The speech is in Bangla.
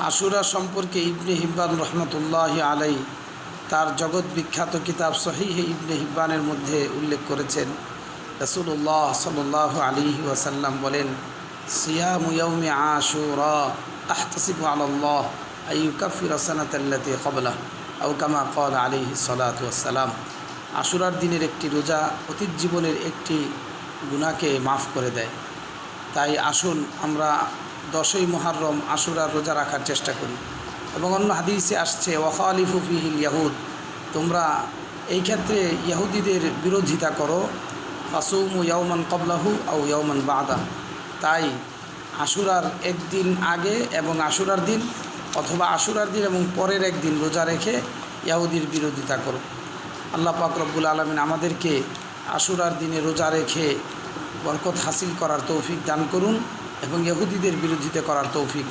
আশুরা সম্পর্কে ইবনে হিব্বান রহমতুল্লাহ আলাই তার জগৎ বিখ্যাত কিতাব সহিহ ইবনে হিব্বানের মধ্যে উল্লেখ করেছেন, রাসূলুল্লাহ সাল্লাল্লাহু আলাইহি ওয়াসাল্লাম বলেন, সিয়ামু ইয়াউমি আশুরা আহতাসিবু আলাল্লাহ আইয়ুকাফিরা সানাতাল্লাতী ক্বাবলাহ আও কামা ক্বালা আলাইহিস সালাতু ওয়াসসালাম। আশুরার দিনের একটি রোজা অতীত জীবনের একটি গুনাহকে মাফ করে দেয়। তাই আসুন আমরা 10ই মুহররম আশুরার রোজা রাখার চেষ্টা করি। এবং অন্য হাদিসে আসছে, ওয়াখালিফু ফিহিল ইয়াহুদ, তোমরা এই ক্ষেত্রে ইহুদিদের বিরোধিতা করো, ফাসুমু ইয়াওমান ক্বাবলাহু আও ইয়াওমান বাদা। তাই আশুরার একদিন আগে এবং আশুরার দিন, অথবা আশুরার দিন এবং পরের একদিন রোজা রেখে ইহুদির বিরোধিতা করো। আল্লাহ পাক রব্বুল আলামিন আমাদেরকে আশুরার দিনে রোজা রেখে বরকত হাসিল করার তৌফিক দান করুন এবং ইহুদিদের বিরোধিতা করার তৌফিক দান